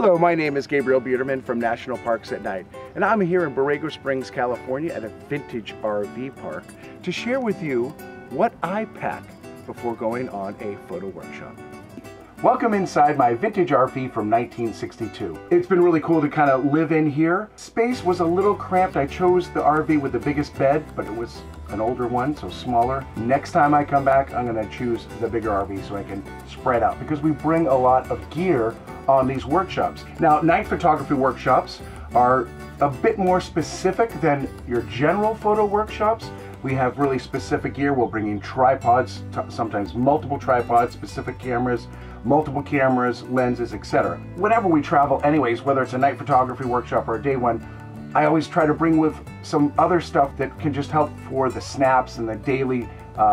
Hello, my name is Gabriel Biderman from National Parks at Night, and I'm here in Borrego Springs, California at a vintage RV park to share with you what I pack before going on a photo workshop. Welcome inside my vintage RV from 1962. It's been really cool to kind of live in here. Space was a little cramped. I chose the RV with the biggest bed, but it was an older one, so smaller. Next time I come back, I'm gonna choose the bigger RV so I can spread out, because we bring a lot of gear on these workshops. Now, night photography workshops are a bit more specific than your general photo workshops. We have really specific gear. We'll bring in tripods, sometimes multiple tripods, specific cameras, multiple cameras, lenses, etc. Whenever we travel anyways, whether it's a night photography workshop or a day one, I always try to bring with some other stuff that can just help for the snaps and the daily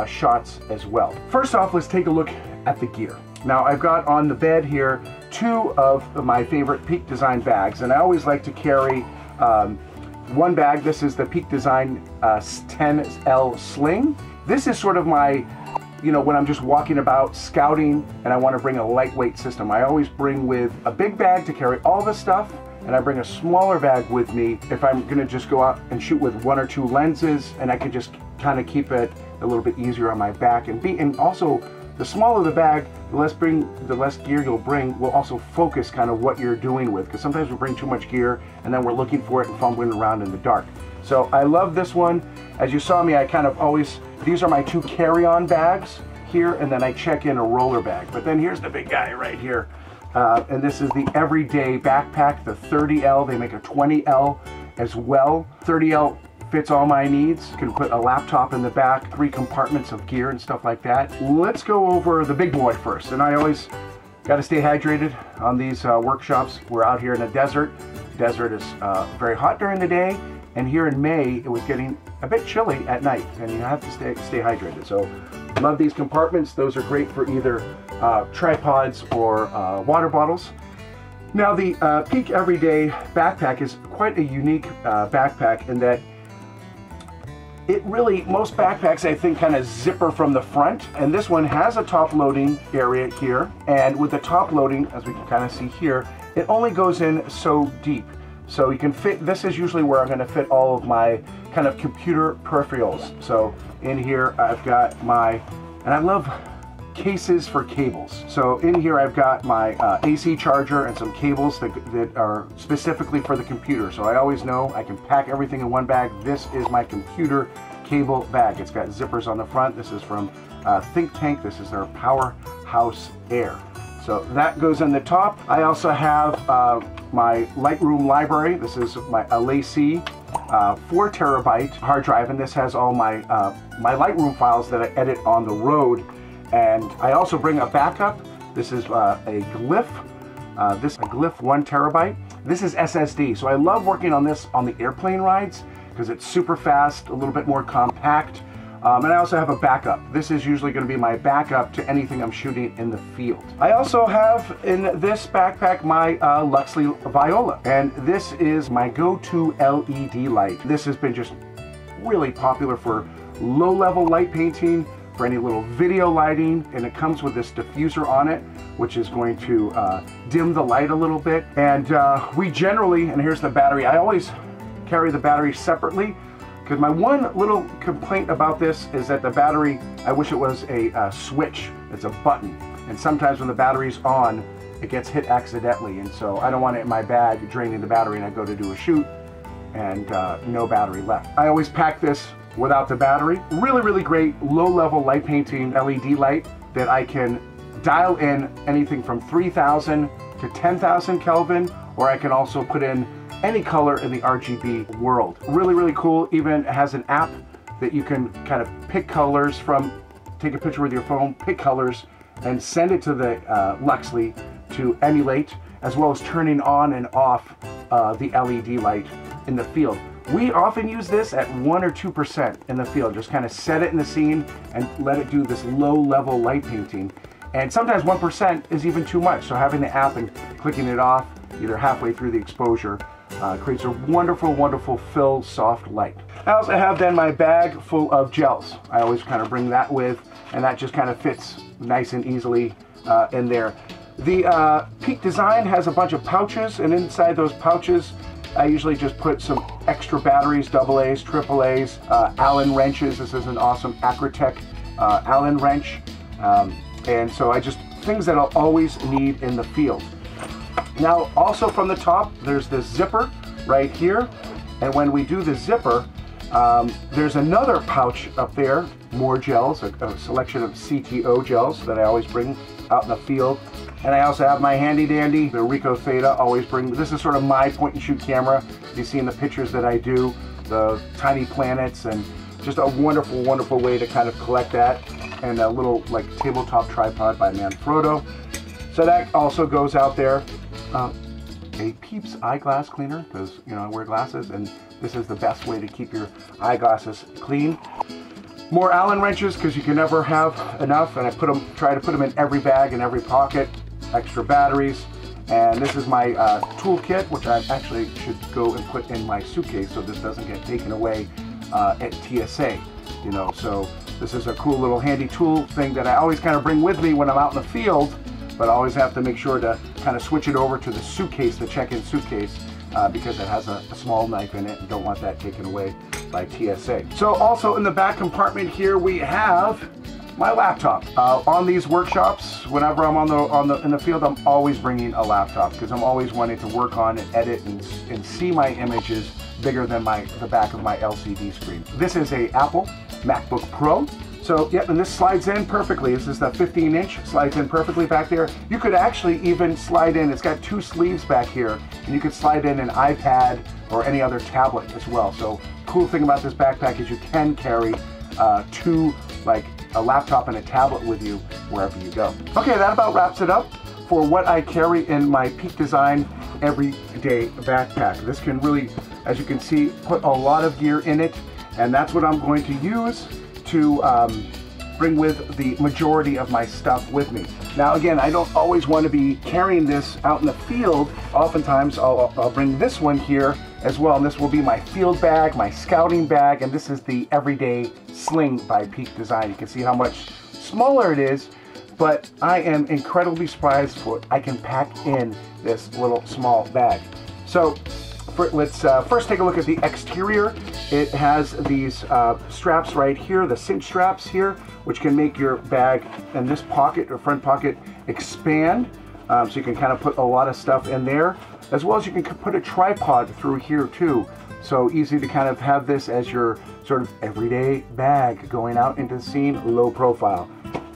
shots as well. First off, let's take a look at the gear. Now, I've got on the bed here two of my favorite Peak Design bags, and I always like to carry one bag. This is the Peak Design 10L Sling. This is sort of my, when I'm just walking about scouting and I want to bring a lightweight system. I always bring with a big bag to carry all the stuff, and I bring a smaller bag with me if I'm going to just go out and shoot with one or two lenses, and I can just kind of keep it a little bit easier on my back. And also, the smaller the bag, the less gear you'll bring will also focus kind of what you're doing with, because sometimes we bring too much gear and then we're looking for it and fumbling around in the dark. So I love this one. As you saw me, I kind of always, these are my two carry-on bags here, and then I check in a roller bag. But then here's the big guy right here. And this is the everyday backpack, the 30L. They make a 20L as well. 30L fits all my needs. You can put a laptop in the back, 3 compartments of gear and stuff like that. Let's go over the big boy first. And I always got to stay hydrated on these workshops. We're out here in the desert. The desert is very hot during the day, and here in May it was getting a bit chilly at night, and you have to stay hydrated. So love these compartments. Those are great for either tripods or water bottles. Now, the Peak Everyday backpack is quite a unique backpack in that it really, most backpacks I think kind of zipper from the front, and this one has a top loading area here, and with the top loading, as we can kind of see here, it only goes in so deep. So you can fit, this is usually where I'm going to fit all of my kind of computer peripherals. So in here I've got my, and I love cases for cables. So in here I've got my AC charger and some cables that are specifically for the computer. So I always know I can pack everything in one bag. This is my computer cable bag. It's got zippers on the front. This is from Think Tank. This is their PowerHouse Air. So that goes in the top. I also have my Lightroom library. This is my LaCie 4 terabyte hard drive, and this has all my my Lightroom files that I edit on the road. And I also bring a backup. This is a Glyph. This is a Glyph 1 terabyte. This is SSD. So I love working on this on the airplane rides because it's super fast, a little bit more compact. And I also have a backup. This is usually going to be my backup to anything I'm shooting in the field. I also have in this backpack my Luxli Viola, and this is my go-to LED light. This has been just really popular for low-level light painting, for any little video lighting, and it comes with this diffuser on it, which is going to dim the light a little bit. And we generally, and here's the battery, I always carry the battery separately, because my one little complaint about this is that the battery, I wish it was a switch. It's a button, and sometimes when the battery's on, it gets hit accidentally, and so I don't want it in my bag draining the battery and I go to do a shoot and no battery left. I always pack this without the battery. Really, really great low-level light painting LED light that I can dial in anything from 3000 to 10,000 Kelvin, or I can also put in any color in the RGB world. Really, really cool. Even has an app that you can kind of pick colors from, take a picture with your phone, pick colors, and send it to the Luxli to emulate, as well as turning on and off the LED light in the field. We often use this at 1 or 2% in the field. Just kind of set it in the scene and let it do this low-level light painting. And sometimes 1% is even too much. So having the app and clicking it off either halfway through the exposure creates a wonderful, wonderful fill soft light. I also have then my bag full of gels. I always kind of bring that with, and that just kind of fits nice and easily in there. The Peak Design has a bunch of pouches, and inside those pouches I usually just put some extra batteries, AA's, AAA's, Allen wrenches. This is an awesome Acratech Allen wrench. And so things that I'll always need in the field. Now, also from the top, there's this zipper right here. And when we do the zipper, there's another pouch up there, more gels, a selection of CTO gels that I always bring out in the field. And I also have my handy dandy, the Ricoh Theta, always bring. This is sort of my point and shoot camera. You see in the pictures that I do, the tiny planets, and just a wonderful, wonderful way to kind of collect that. And a little like tabletop tripod by Manfrotto. So that also goes out there. A Peeps eyeglass cleaner, because I wear glasses, and this is the best way to keep your eyeglasses clean. More Allen wrenches, because you can never have enough, and I try to put them in every bag, in every pocket. Extra batteries, and this is my toolkit, which I actually should go and put in my suitcase so this doesn't get taken away at TSA. So this is a cool little handy tool thing that I always kind of bring with me when I'm out in the field, but I always have to make sure to kind of switch it over to the suitcase, the check-in suitcase, because it has a small knife in it and don't want that taken away by TSA. So also in the back compartment here we have my laptop. On these workshops, whenever I'm in the field, I'm always bringing a laptop because I'm always wanting to work on and edit and see my images bigger than the back of my LCD screen. This is a Apple MacBook Pro. So yeah, and this slides in perfectly. This is the 15-inch, slides in perfectly back there. You could actually even slide in, it's got 2 sleeves back here, and you could slide in an iPad or any other tablet as well. So cool thing about this backpack is you can carry 2, like a laptop and a tablet with you wherever you go. Okay, that about wraps it up for what I carry in my Peak Design everyday backpack. This can really, as you can see, put a lot of gear in it, and that's what I'm going to use to bring with the majority of my stuff with me. Now again, I don't always want to be carrying this out in the field. Oftentimes I'll bring this one here as well, and this will be my field bag, my scouting bag, and this is the Everyday Sling by Peak Design. You can see how much smaller it is, but I am incredibly surprised for what I can pack in this little small bag. So let's first take a look at the exterior. It has these straps right here, the cinch straps here, which can make your bag and this pocket or front pocket expand. So you can kind of put a lot of stuff in there, as well as you can put a tripod through here too. So easy to kind of have this as your sort of everyday bag going out into the scene, low profile.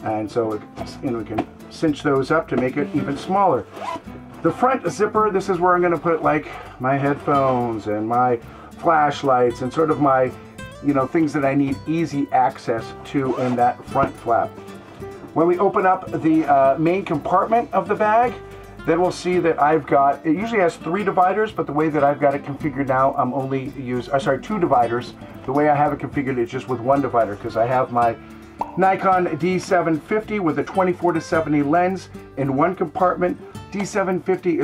And so we can cinch those up to make it even smaller. The front zipper, this is where I'm going to put like my headphones and my flashlights and sort of my, things that I need easy access to in that front flap. When we open up the main compartment of the bag, then we'll see that I've got, it usually has 3 dividers, but the way that I've got it configured now, I'm only 2 dividers. The way I have it configured is just with 1 divider, because I have my Nikon D750 with a 24-70 lens in one compartment. D750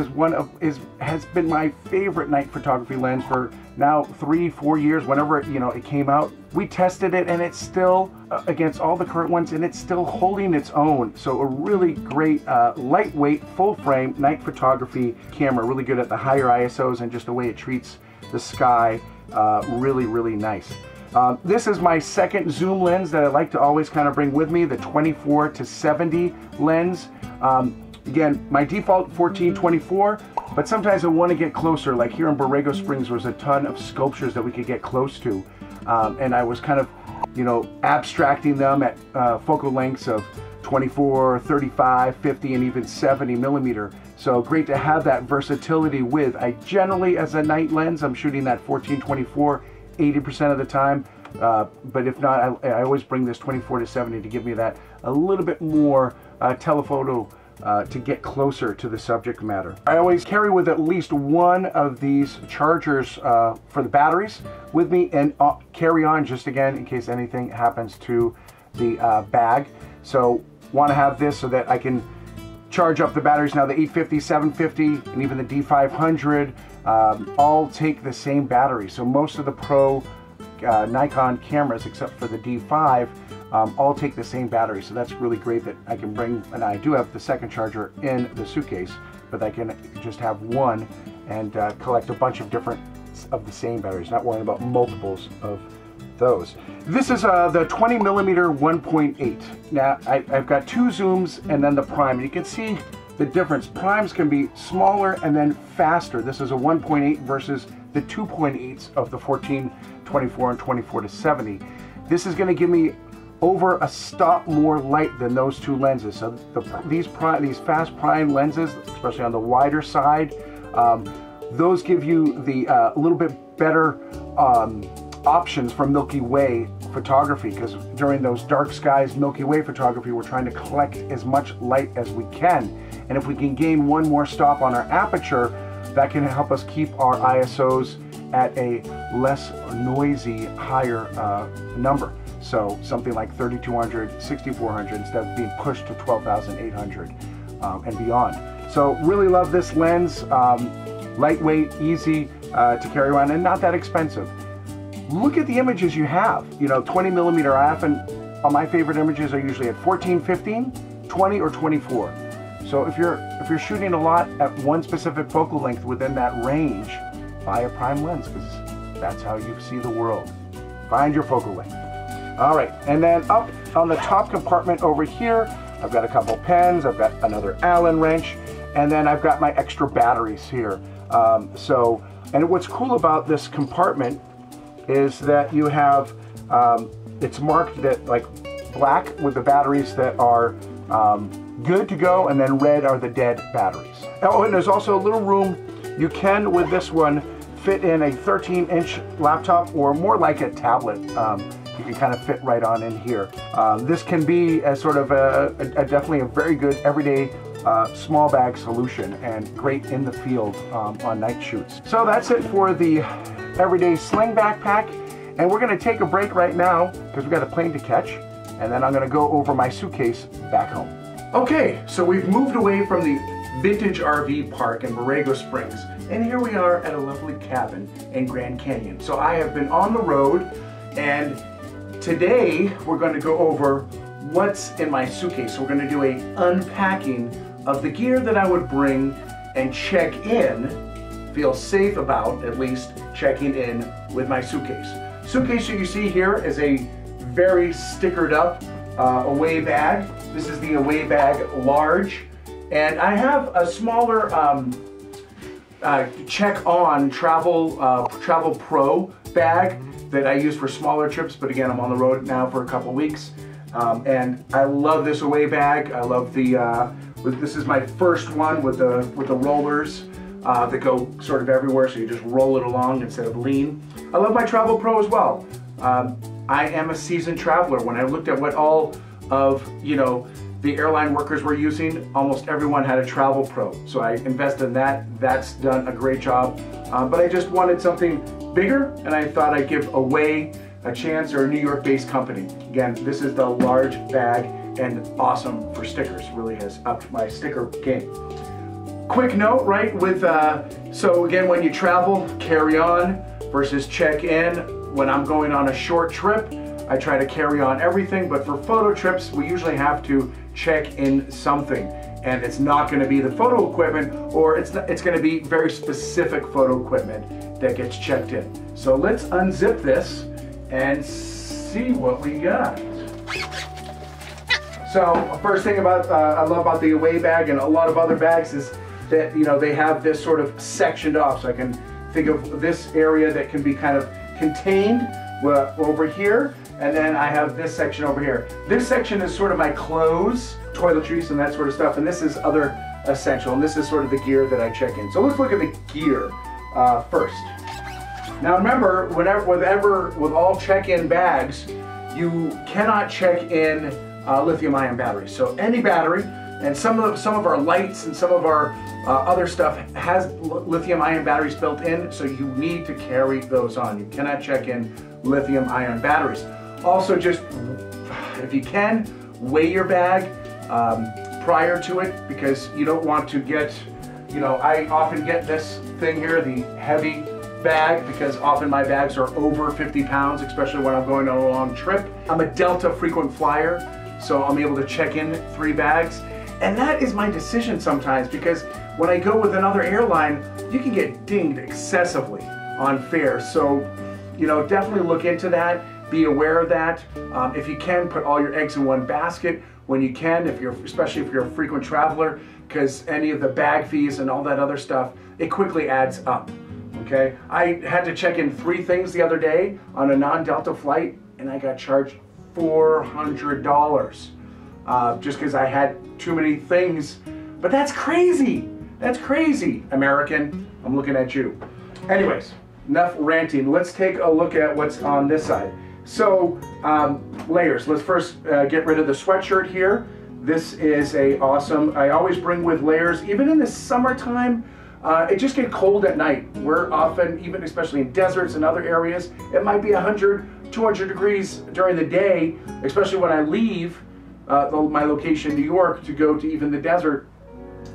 has been my favorite night photography lens for now 3-4 years. Whenever it came out, we tested it, and it's still against all the current ones, and it's still holding its own. So a really great lightweight full frame night photography camera, really good at the higher ISOs and just the way it treats the sky. Really nice. This is my second zoom lens that I like to always kind of bring with me, the 24-70 lens. Again, my default 14-24, but sometimes I want to get closer. Like here in Borrego Springs, there's a ton of sculptures that we could get close to. And I was kind of, abstracting them at focal lengths of 24, 35, 50, and even 70 millimeter. So great to have that versatility with. I generally, as a night lens, I'm shooting that 14-24 80% of the time. But if not, I always bring this 24-70 to give me that a little bit more telephoto to get closer to the subject matter. I always carry with at least one of these chargers for the batteries with me, and carry on just again in case anything happens to the bag. So want to have this so that I can charge up the batteries. Now the 850, 750, and even the D500 all take the same battery. So most of the Pro Nikon cameras, except for the D5, all take the same battery. So that's really great that I can bring, and I do have the second charger in the suitcase, but I can just have one and collect a bunch of different of the same batteries, not worrying about multiples of those. This is the 20mm 1.8. Now I've got two zooms and then the prime. You can see the difference. Primes can be smaller and then faster. This is a 1.8 versus the 2.8s of the 14, 24, and 24 to 70. This is going to give me over a stop more light than those two lenses. So these fast prime lenses, especially on the wider side, those give you the a little bit better options for Milky Way photography, because during those dark skies Milky Way photography, we're trying to collect as much light as we can, and if we can gain one more stop on our aperture, that can help us keep our ISOs at a less noisy, higher number. So something like 3200, 6400 instead of being pushed to 12,800 and beyond. So really love this lens. Lightweight, easy to carry around, and not that expensive. Look at the images you have. You know, 20mm, my favorite images are usually at 14, 15, 20, or 24. So if you're shooting a lot at one specific focal length within that range, buy a prime lens, because that's how you see the world. Find your focal length. All right, and then up on the top compartment over here, I've got a couple pens, I've got another Allen wrench, and then I've got my extra batteries here. And what's cool about this compartment is that you have, it's marked that like black with the batteries that are good to go, and then red are the dead batteries. Oh, and there's also a little room. You can, with this one, fit in a 13-inch laptop, or more like a tablet. You can kind of fit right on in here. This can be a sort of definitely a very good everyday small bag solution, and great in the field on night shoots. So that's it for the everyday Sling backpack, and we're going to take a break right now because we've got a plane to catch, and then I'm going to go over my suitcase back home. Okay, so we've moved away from the vintage RV park in Borrego Springs, and here we are at a lovely cabin in Grand Canyon. So I have been on the road, and today we're going to go over what's in my suitcase. So we're going to do a unpacking of the gear that I would bring and check in, feel safe about at least checking in with my suitcase. Suitcase that you see here is a very stickered up away bag. This is the away bag large, and I have a smaller check on travel pro bag that I use for smaller trips, but again, I'm on the road now for a couple weeks. And I love this away bag. I love the, this is my first one with the rollers that go sort of everywhere, so you just roll it along instead of lean. I love my Travel Pro as well. I am a seasoned traveler. When I looked at what all of, the airline workers were using, almost everyone had a Travel Pro. So I invested in that. That's done a great job. But I just wanted something bigger, and I thought I'd give away a chance, or a New York-based company. Again, this is the large bag, and awesome for stickers. Really has upped my sticker game. Quick note, right, with, so again, when you travel, carry on versus check in. When I'm going on a short trip, I try to carry on everything, but for photo trips, we usually have to check in something. And it's not gonna be the photo equipment, or it's gonna be very specific photo equipment that gets checked in. So let's unzip this and see what we got. So first thing about I love about the away bag and a lot of other bags is that they have this sort of sectioned off. So I can think of this area that can be kind of contained over here, and then I have this section over here. This section is sort of my clothes, toiletries, and that sort of stuff, and this is other essential, and this is sort of the gear that I check in. So let's look at the gear first. Now remember, with all check-in bags, you cannot check in lithium-ion batteries. So any battery, and some of our lights and some of our other stuff has lithium-ion batteries built in, so you need to carry those on. You cannot check in lithium-ion batteries. Also, just if you can, weigh your bag prior to it, because you don't want to get, I often get this thing here, the heavy bag because often my bags are over 50 pounds, especially when I'm going on a long trip. I'm a Delta frequent flyer, so I'm able to check in 3 bags. And that is my decision sometimes because when I go with another airline, you can get dinged excessively on fares. So, you know, definitely look into that. Be aware of that. If you can, put all your eggs in one basket when you can, especially if you're a frequent traveler, because any of the bag fees and all that other stuff, it quickly adds up, okay? I had to check in 3 things the other day on a non-Delta flight, and I got charged $400 just because I had too many things. But that's crazy. That's crazy, American. I'm looking at you. Anyways, enough ranting. Let's take a look at what's on this side. So, layers. Let's first get rid of the sweatshirt here. This is a awesome, I always bring with layers, even in the summertime. It just gets cold at night. We're often, even especially in deserts and other areas, it might be 100, 200 degrees during the day, especially when I leave my location, New York, to go to even the desert.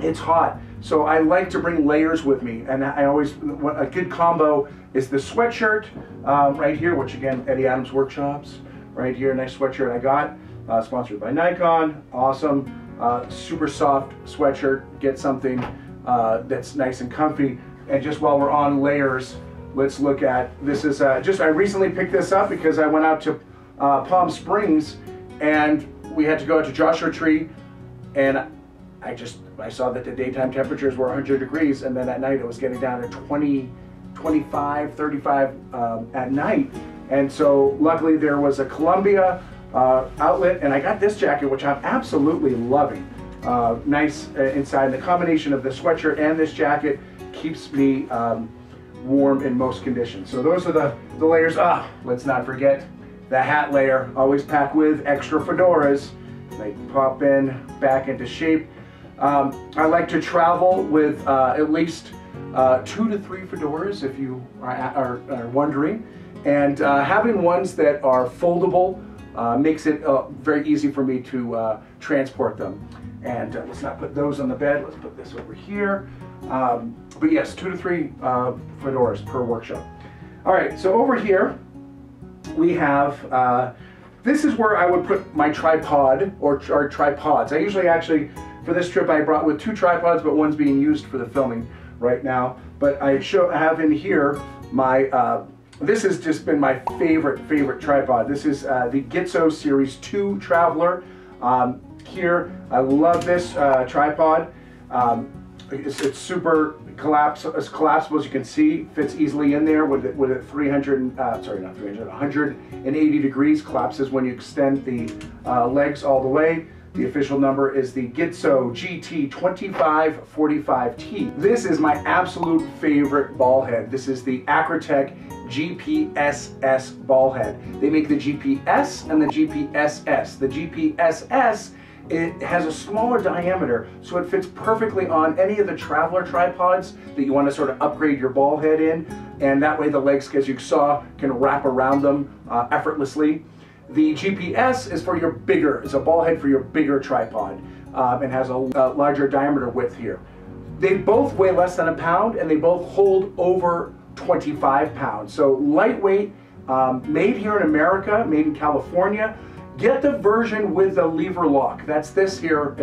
It's hot. So I like to bring layers with me, and I always, a good combo is the sweatshirt right here, which again, Eddie Adams Workshops, right here, nice sweatshirt I got, sponsored by Nikon, awesome, super soft sweatshirt, get something that's nice and comfy. And just while we're on layers, let's look at, this is I recently picked this up because I went out to Palm Springs and we had to go out to Joshua Tree, and I saw that the daytime temperatures were 100 degrees, and then at night it was getting down to 20, 25, 35 at night. And so luckily there was a Columbia outlet, and I got this jacket, which I'm absolutely loving. Nice inside. And the combination of the sweatshirt and this jacket keeps me warm in most conditions. So those are the layers. Let's not forget the hat layer. Always pack with extra fedoras. They pop in back into shape. I like to travel with at least 2 to 3 fedoras, if you are wondering. And having ones that are foldable makes it very easy for me to transport them. And let's not put those on the bed. Let's put this over here. But yes, 2 to 3 fedoras per workshop. All right, so over here we have, this is where I would put my tripod or tripods. I usually actually, for this trip, I brought with 2 tripods, but one's being used for the filming right now. But I have in here my, this has just been my favorite tripod. This is the Gitzo Series 2 Traveler. Here, I love this tripod. It's super collapsible, as you can see. Fits easily in there with it 180 degrees. Collapses when you extend the legs all the way. The official number is the Gitzo GT2545T. This is my absolute favorite ball head. This is the Acratech GPSS ball head. They make the GPS and the GPSS. The GPSS, it has a smaller diameter, so it fits perfectly on any of the traveler tripods that you want to sort of upgrade your ball head in, and that way the legs, as you saw, can wrap around them effortlessly. The GPS is for your bigger, is a ball head for your bigger tripod, and has a larger diameter width here. They both weigh less than a pound, and they both hold over 25 pounds. So lightweight, made here in America, made in California. Get the version with the lever lock. That's this here.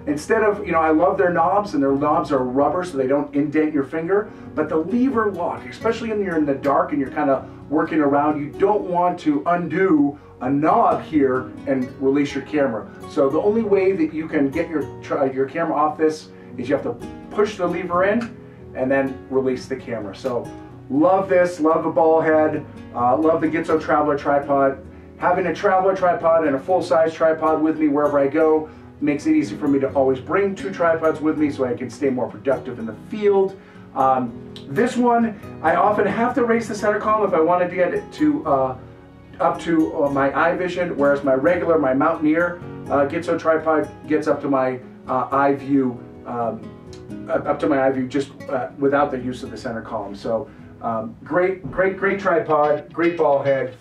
Instead of, I love their knobs, and their knobs are rubber so they don't indent your finger, but the lever lock, especially when you're in the dark and you're kind of working around, you don't want to undo a knob here and release your camera. So the only way that you can get your camera off this is you have to push the lever in and then release the camera. So love this, love the ball head, love the Gitzo Traveler tripod. Having a traveler tripod and a full-size tripod with me wherever I go makes it easy for me to always bring 2 tripods with me so I can stay more productive in the field. This one, I often have to raise the center column if I want to get it to up to my eye vision, whereas my Mountaineer Gitzo tripod gets up to my eye view, just without the use of the center column. So great tripod, great ball head,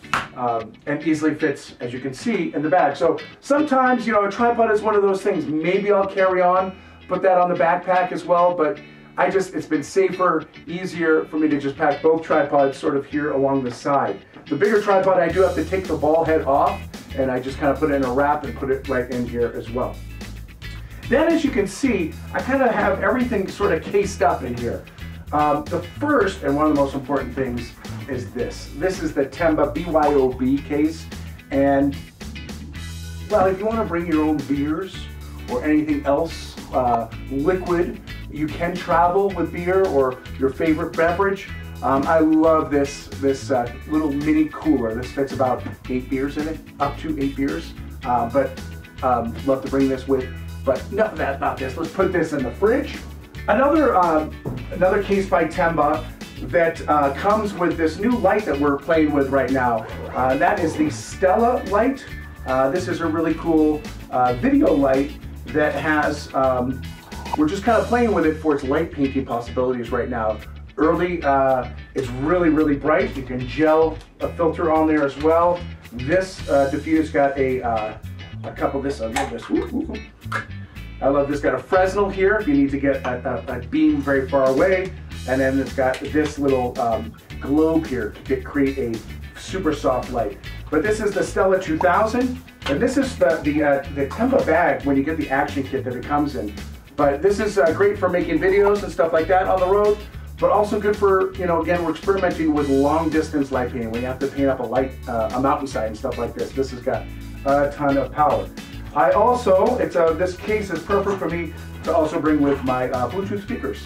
and easily fits, as you can see, in the bag. So sometimes, a tripod is one of those things. Maybe I'll carry on, put that on the backpack as well, but it's been safer, easier for me to just pack both tripods sort of here along the side. The bigger tripod, I do have to take the ball head off, and I just kind of put it in a wrap and put it right in here as well. Then, as you can see, I kind of have everything sort of cased up in here. The first and one of the most important things is this. This is the Temba BYOB case, and well, if you want to bring your own beers or anything else liquid, you can travel with beer or your favorite beverage. I love this little mini cooler. This fits about 8 beers in it, up to 8 beers. Love to bring this with. But no, that's not this. Let's put this in the fridge. Another case by Temba that comes with this new light that we're playing with right now. That is the Stella light. This is a really cool video light that has, we're just kind of playing with it for its light painting possibilities right now. Early, it's really, really bright. You can gel a filter on there as well. This diffuse got a couple of this. I love this. I love this. Got a Fresnel here if you need to get a beam very far away, and then it's got this little globe here to create a super soft light. But this is the Stella 2000, and this is the Temba bag when you get the action kit that it comes in. But this is great for making videos and stuff like that on the road, but also good for, you know, again, we're experimenting with long distance light painting. When you have to paint up a mountainside and stuff like this. This has got a ton of power. I also, this case is perfect for me to also bring with my Bluetooth speakers.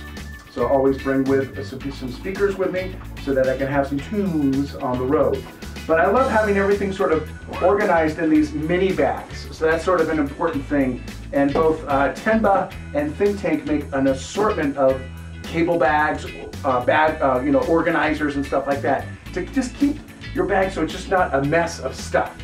So always bring with some speakers with me so that I can have some tunes on the road. But I love having everything sort of organized in these mini bags. So that's sort of an important thing. And both Temba and Think Tank make an assortment of cable bags, organizers and stuff like that to just keep your bag so it's just not a mess of stuff.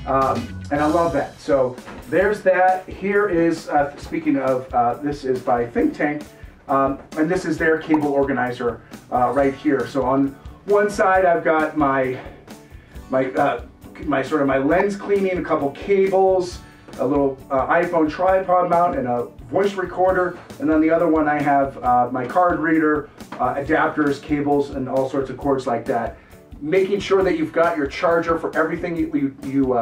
And I love that. So there's that. Here is, speaking of, this is by Think Tank, and this is their cable organizer right here. So on one side I've got my lens cleaning, a couple cables, a little iPhone tripod mount, and a voice recorder. And then the other one I have my card reader, adapters, cables, and all sorts of cords like that. Making sure that you've got your charger for everything you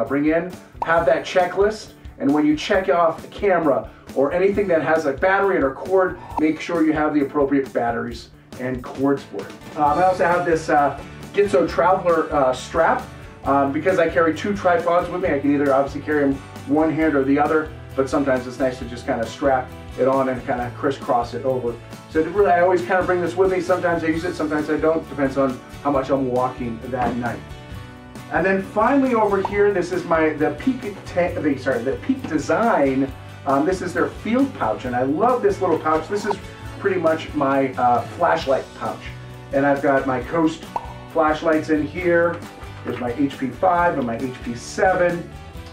bring in. Have that checklist, and when you check off the camera or anything that has a battery and a cord, make sure you have the appropriate batteries and cords for it. I also have this Gitzo Traveler strap. Because I carry 2 tripods with me, I can either obviously carry them one hand or the other, but sometimes it's nice to just kind of strap it on and kind of crisscross it over. So really, I always kind of bring this with me. Sometimes I use it, sometimes I don't. Depends on how much I'm walking that night. And then finally over here, this is the Peak Design. This is their field pouch, and I love this little pouch. This is pretty much my flashlight pouch, and I've got my Coast flashlights in here. There's my HP5 and my HP7,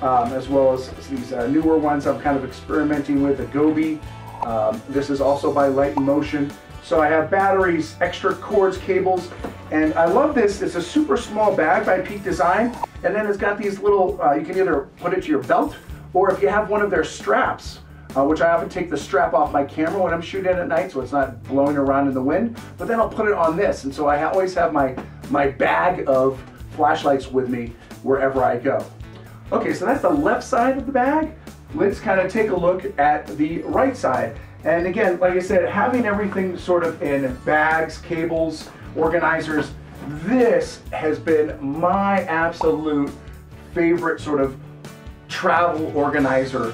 as well as these newer ones I'm kind of experimenting with, the Gobi. This is also by Light and Motion. So I have batteries, extra cords, cables, and I love this. It's a super small bag by Peak Design, and then it's got these little, you can either put it to your belt, or if you have one of their straps, which I often take the strap off my camera when I'm shooting at night so it's not blowing around in the wind, but then I'll put it on this, and so I always have my bag of flashlights with me wherever I go. Okay, so that's the left side of the bag. Let's kind of take a look at the right side. And again, like I said, having everything sort of in bags, cables, organizers, this has been my absolute favorite sort of travel organizer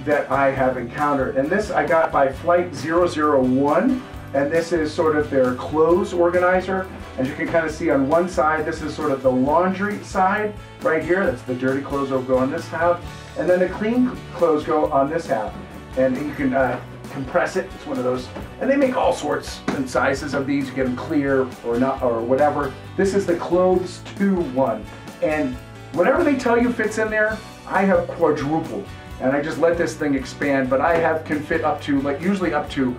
that I have encountered. And this I got by Flight 001, and this is sort of their clothes organizer. As you can kind of see on one side, this is sort of the laundry side right here. That's the dirty clothes will go on this half, and then the clean clothes go on this half. And you can compress it. It's one of those, and they make all sorts and sizes of these. You get them clear or not or whatever. This is the Clothes 2-1, and whatever they tell you fits in there, I have quadrupled, and I just let this thing expand. But I can fit up to, like, usually up to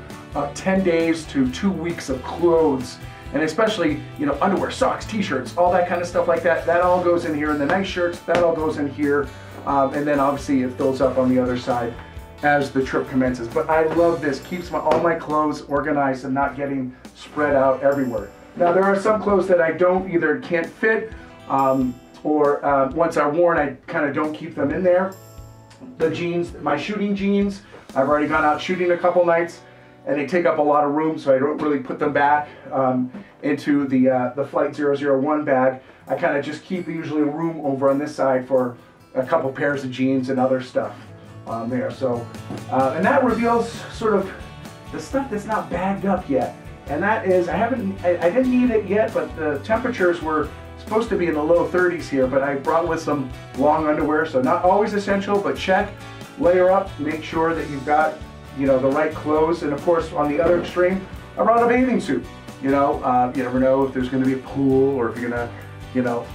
10 days to 2 weeks of clothes. And especially, you know, underwear, socks, t-shirts, all that kind of stuff like that. That all goes in here. And the nice shirts, that all goes in here. And then obviously it fills up on the other side. as the trip commences. But I love this, keeps all my clothes organized and not getting spread out everywhere. Now there are some clothes that I either can't fit, or once they're worn, I kind of don't keep them in there. The jeans, my shooting jeans, I've already gone out shooting a couple nights, and they take up a lot of room, so I don't really put them back into the Flight 001 bag. I kind of just keep usually room over on this side for a couple pairs of jeans and other stuff there. So, and that reveals sort of the stuff that's not bagged up yet. And that is, I didn't need it yet, but the temperatures were supposed to be in the low 30s here, but I brought with some long underwear, so not always essential, but check, layer up, make sure that you've got, you know, the right clothes. And of course, on the other extreme, I brought a bathing suit. You know, you never know if there's going to be a pool, or if you're going to, you know,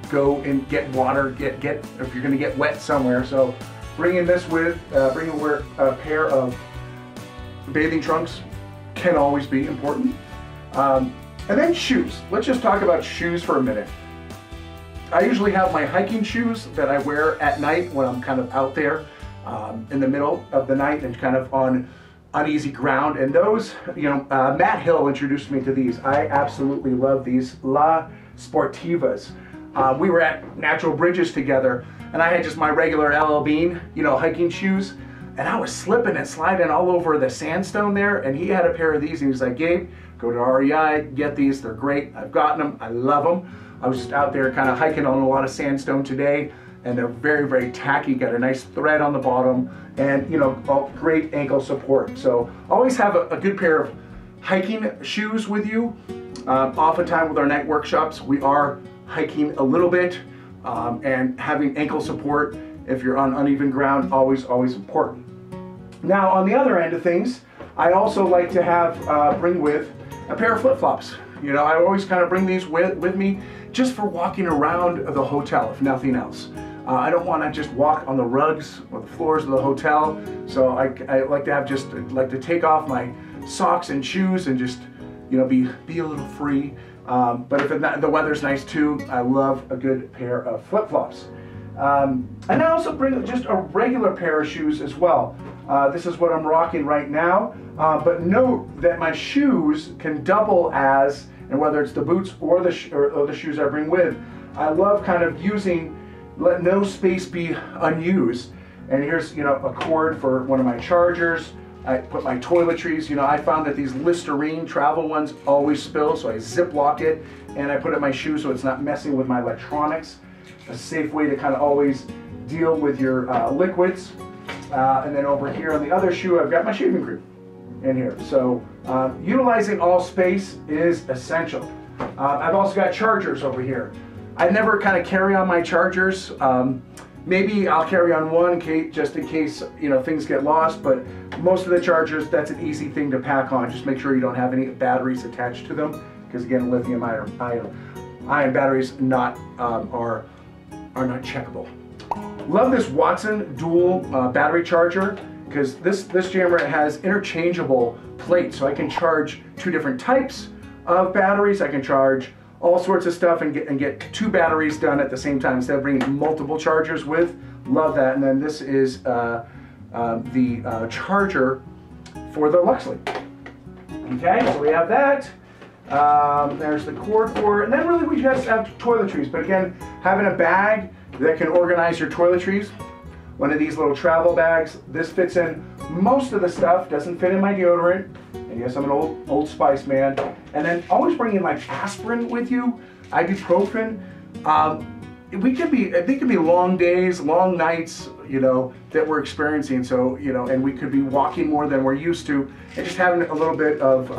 go and get water, if you're going to get wet somewhere. So bringing this with, bringing a pair of bathing trunks can always be important. And then shoes. Let's just talk about shoes for a minute. I usually have my hiking shoes that I wear at night when I'm kind of out there in the middle of the night and kind of on uneasy ground. And those, you know, Matt Hill introduced me to these. I absolutely love these La Sportivas. We were at Natural Bridges together, and I had just my regular LL Bean, you know, hiking shoes, and I was slipping and sliding all over the sandstone there, and he had a pair of these, and he was like, Gabe, go to REI, get these, they're great, I've gotten them, I love them. I was just out there kind of hiking on a lot of sandstone today, and they're very, very tacky, got a nice thread on the bottom, and, you know, great ankle support. So always have a good pair of hiking shoes with you. Oftentimes with our night workshops, we are hiking a little bit, and having ankle support if you're on uneven ground, always important. Now on the other end of things, I also like to have, bring with a pair of flip-flops. You know, I always kind of bring these with me just for walking around the hotel, if nothing else. I don't want to just walk on the rugs or the floors of the hotel, so I like to have like to take off my socks and shoes and just, you know, be a little free. But if the weather's nice too, I love a good pair of flip-flops. And I also bring just a regular pair of shoes as well. This is what I'm rocking right now, but note that my shoes can double as, and whether it's the boots or the shoes I bring with, I love kind of let no space be unused. And here's, you know, a cord for one of my chargers. I put my toiletries. You know, I found that these Listerine travel ones always spill, so I ziplock it, and I put it in my shoe so it's not messing with my electronics. A safe way to kind of always deal with your liquids. And then over here on the other shoe, I've got my shaving cream in here. So utilizing all space is essential. I've also got chargers over here. I never kind of carry on my chargers. Maybe I'll carry on one just in case, you know, things get lost, but most of the chargers, that's an easy thing to pack on. Just make sure you don't have any batteries attached to them, because again, lithium ion batteries are not checkable. Love this Watson dual battery charger, because this jammer has interchangeable plates, so I can charge 2 different types of batteries. I can charge all sorts of stuff and get 2 batteries done at the same time instead of bringing multiple chargers with. Love that. And then this is the charger for the Luxli. Okay, so we have that. There's the cord for it, and then really we just have toiletries. But again, having a bag that can organize your toiletries, one of these little travel bags, this fits in most of the stuff, doesn't fit in my deodorant, and yes, I'm an old Spice man. And then always bringing like aspirin with you, ibuprofen. They could be long days, long nights, you know, that we're experiencing. So, you know, and we could be walking more than we're used to, and just having a little bit of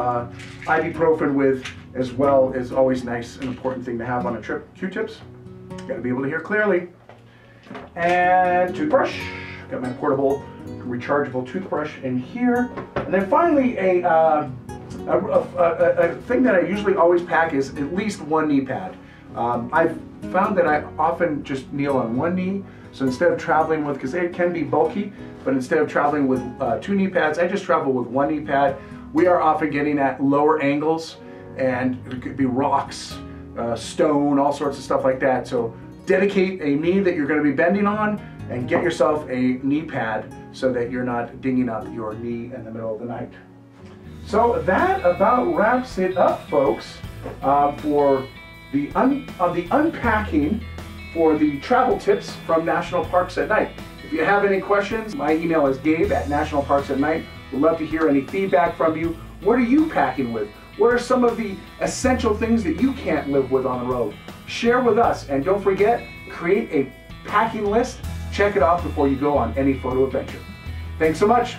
ibuprofen with as well is always nice, an important thing to have on a trip. Q-tips, got to be able to hear clearly. And toothbrush, got my portable rechargeable toothbrush in here. And then finally a thing that I usually always pack is at least 1 knee pad. I've found that I often just kneel on 1 knee, so instead of traveling with, because it can be bulky, but instead of traveling with 2 knee pads, I just travel with 1 knee pad. We are often getting at lower angles, and it could be rocks, stone, all sorts of stuff like that. So dedicate a knee that you're going to be bending on, And get yourself a knee pad so that you're not dinging up your knee in the middle of the night. So that about wraps it up, folks, for the unpacking for the travel tips from National Parks at Night. If you have any questions, my email is gabe@nationalparksatnight. We'd love to hear any feedback from you. What are you packing with? What are some of the essential things that you can't live with on the road? Share with us, and don't forget, create a packing list. Check it off before you go on any photo adventure. Thanks so much.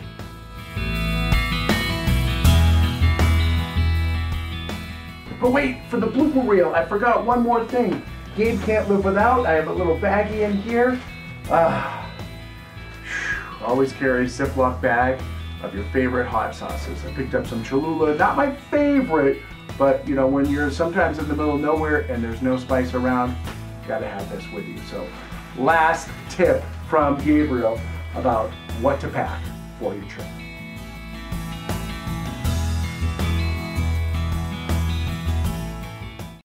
But wait, for the blooper reel, I forgot one more thing. Gabe can't live without. I have a little baggie in here. Always carry a Ziploc bag of your favorite hot sauces. I picked up some Cholula, not my favorite, but you know, when you're sometimes in the middle of nowhere and there's no spice around, you gotta have this with you. So, last tip from Gabriel about what to pack for your trip.